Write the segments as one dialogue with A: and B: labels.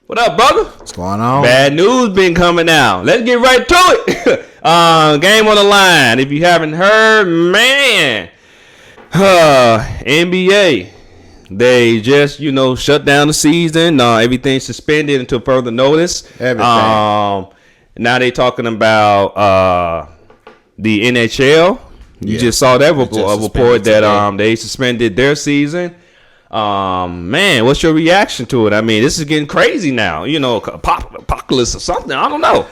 A: What up, brother?
B: What's going on?
A: Bad news been coming out. Let's get right to it. Game on the line. If you haven't heard, man, NBA, they just, shut down the season. Everything's suspended until further notice.
B: Everything.
A: Now they talking about the NHL. You just saw that report that they suspended their season. Man, what's your reaction to it? I mean, this is getting crazy now. Apocalypse or something. I don't know.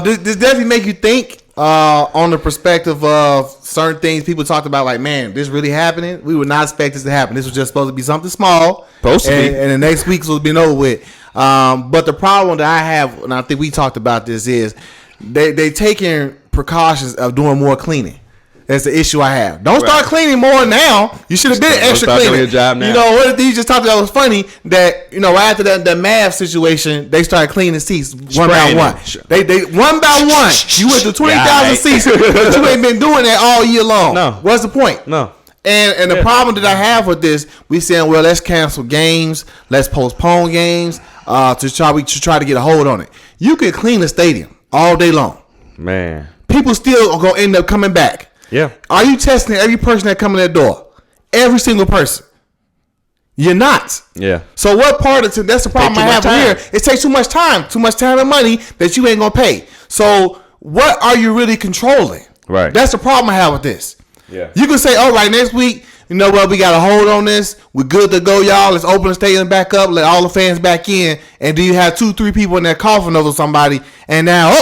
B: This definitely make you think on the perspective of certain things people talked about. Like, man, this really happening? We would not expect this to happen. This was just supposed to be something small.
A: Supposed to be.
B: And the next week's will be over with. But the problem that I have, and I think we talked about this, is they taking precautions of doing more cleaning. That's the issue I have. Don't start cleaning more now. You should have been extra cleaning.
A: Your job now.
B: What you just talked about was funny that, right after that Mavs situation, they started cleaning the seats one by one. They one by one. You went to 20,000 seats, but you ain't been doing that all year long.
A: No.
B: What's the point?
A: No.
B: And the problem that I have with this, we saying, well, let's cancel games, let's postpone games to try to get a hold on it. You could clean the stadium all day long.
A: Man.
B: People still are going to end up coming back.
A: Yeah.
B: Are you testing every person that come in that door? Every single person. You're not.
A: Yeah.
B: So what part of that's the problem I have here. It takes too much time and money that you ain't gonna pay. So what are you really controlling?
A: Right.
B: That's the problem I have with this.
A: Yeah.
B: You can say, all right, next week, we got a hold on this. We're good to go, y'all. Let's open the stadium back up. Let all the fans back in. And do you have 2-3 people in there coughing over somebody? And now,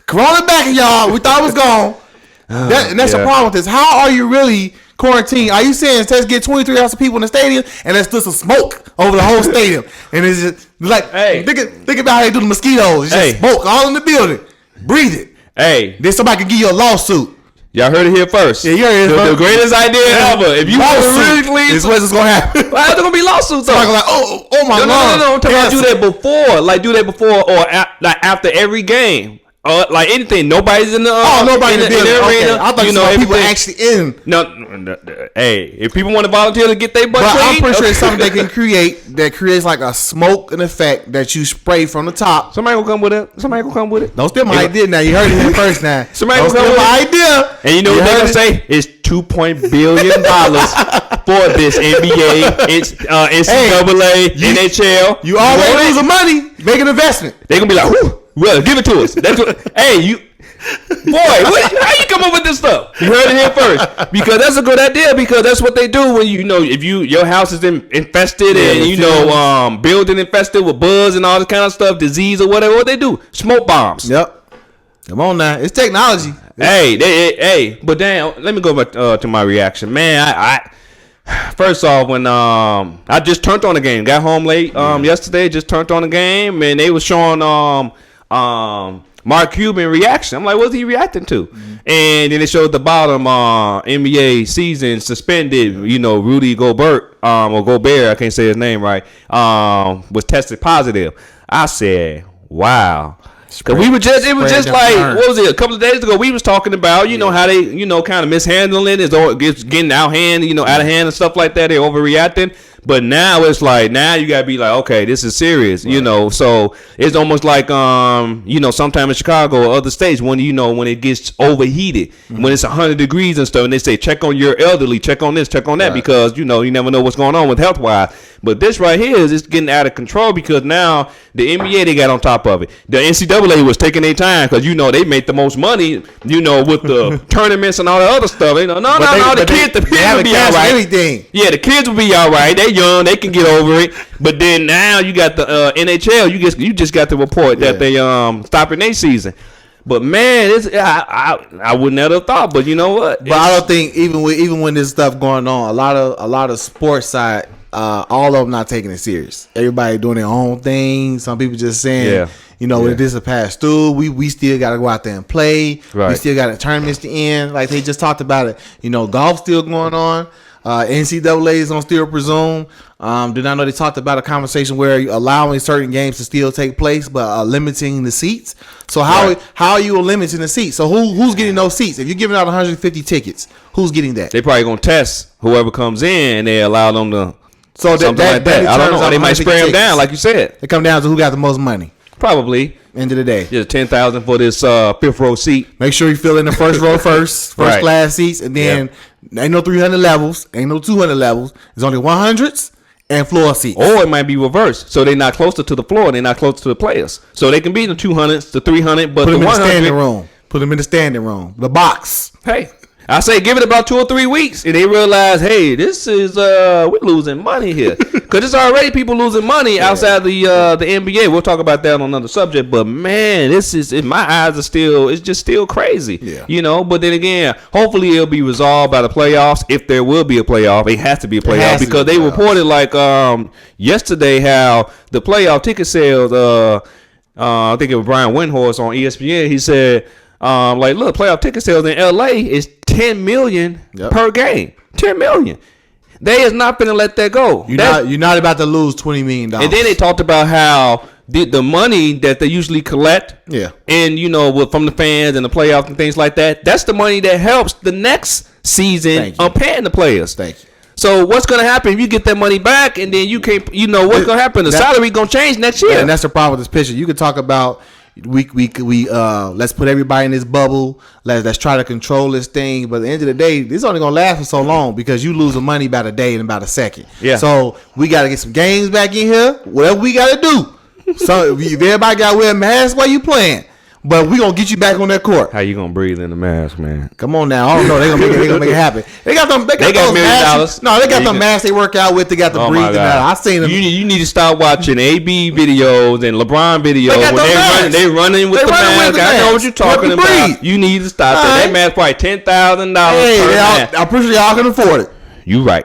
B: Corona back in y'all. We thought it was gone. That's the problem with this. How are you really quarantined? Are you saying let's get 23,000 people in the stadium and there's still some smoke over the whole stadium? And it's just like, think about how they do the mosquitoes. It's just smoke all in the building. Breathe it.
A: Hey.
B: Then somebody can give you a lawsuit.
A: Y'all heard it here first.
B: Yeah, you heard it first.
A: The greatest idea ever. If you want to really clean,
B: is what's going to happen.
A: Well, there's going to be lawsuits.
B: Somebody like, oh my God.
A: No. I'm talking about do that before. Like, do that before or after every game. Like anything, nobody's in the
B: nobody in the
A: arena.
B: I thought people actually in.
A: No. Hey, if people want to volunteer to get their butt clean,
B: I'm pretty sure it's something they can create that creates like a smoke and effect that you spray from the top.
A: Somebody gonna come with it.
B: Don't steal my idea now. You heard it here first now.
A: Somebody gonna come with my idea. And you know what they're gonna say? It's $2 billion for this NBA, it's NCAA, NHL.
B: You already losing money. Make an investment.
A: They're gonna be like, whoo. Well, give it to us. That's what. Hey, how you come up with this stuff? You heard it here first, because that's a good idea. Because that's what they do when if your house is infested and building infested with bugs and all this kind of stuff, disease or whatever. What they do? Smoke bombs.
B: Yep. Come on now, it's technology.
A: But damn, let me go back to my reaction, man. I first off, when I just turned on the game, got home late yesterday, just turned on the game, and they was showing Mark Cuban reaction. I'm like, what's he reacting to? Mm-hmm. And then it showed the bottom NBA season suspended. Rudy Gobert or Gobert, I can't say his name right, was tested positive. I said, wow. Cause it was just like, what was it? A couple of days ago, we was talking about, how they, kind of mishandling it, it's getting out of hand and stuff like that. They're overreacting. But now it's like, you gotta be like, okay, this is serious, right. So it's almost like, sometime in Chicago or other states when it gets overheated, when it's 100 degrees and stuff, and they say, check on your elderly, check on this, check on that, right. Because, you never know what's going on with health wise. But this right here is it's getting out of control because now the NBA, they got on top of it. The NCAA was taking their time because, they make the most money, with the tournaments and all the other stuff. The kids will be all right.
B: Everything.
A: Yeah, the kids will be all right. They young, they can get over it. But then now you got the NHL. You just got the report that they stopping their season. But man, I would never have thought. But you know what?
B: But I don't think even when this stuff going on, a lot of sports side, all of them not taking it serious. Everybody doing their own thing. Some people just saying, this is past through. We still got to go out there and play. Right. We still got tournaments to end. Like they just talked about it. Golf still going on. NCAA is on still presume. Did not know they talked about a conversation where allowing certain games to still take place, but limiting the seats. So how are you limiting the seats? So who's getting those seats? If you're giving out 150 tickets, who's getting that?
A: They probably gonna test whoever comes in. They allow them to
B: So
A: something like that. I don't know. They might spray them down, like you said.
B: It come down to who got the most money.
A: Probably.
B: End of the day.
A: Just $10,000 for this fifth row seat.
B: Make sure you fill in the first row first
A: Right.
B: class seats, and then ain't no 300 levels, ain't no 200 levels. There's only 100s and floor seats.
A: Or it might be reversed. So they're not closer to the floor. They're not closer to the players. So they can be in the 200s, the 300, but
B: Put them
A: the
B: in the
A: 100.
B: standing room. Put them in the standing room. The box.
A: Hey, I say give it about 2 or 3 weeks, and they realize, hey, this is we're losing money here, because it's already people losing money outside the NBA. We'll talk about that on another subject, but man, this is my eyes are still, it's just still crazy, you know. But then again, hopefully it'll be resolved by the playoffs, if there will be a playoff. It has to be a playoff, because they reported like yesterday how the playoff ticket sales. I think it was Brian Windhorst on ESPN. He said. Like, look, playoff ticket sales in LA is 10 million per game. 10 million. They is not gonna let that go.
B: You're not about to lose $20 million.
A: And then they talked about how the money that they usually collect, and you know, from the fans and the playoffs and things like that, that's the money that helps the next season on paying the players.
B: Thank you.
A: So what's gonna happen if you get that money back and then you can't? You know what's gonna happen? The salary gonna change next year.
B: And that's the problem with this picture. You could talk about. We let's put everybody in this bubble. Let's try to control this thing. But at the end of the day, this is only gonna last for so long, because you losing money about a day and about a second.
A: Yeah.
B: So we gotta get some games back in here. Whatever we gotta do. So if everybody gotta wear a mask while you playing. But we gonna get you back on that court.
A: How you gonna breathe in the mask, man?
B: Come on now. I don't know. They gonna make it happen. They got $1 million. No, they got the masks they work out with. They got the breathing out. I seen them.
A: You need to start watching AB videos and LeBron videos. They running with the mask. I know what you're talking about. You need to stop that. That mask probably $10,000.
B: Hey, I'm pretty sure y'all can afford it.
A: You right.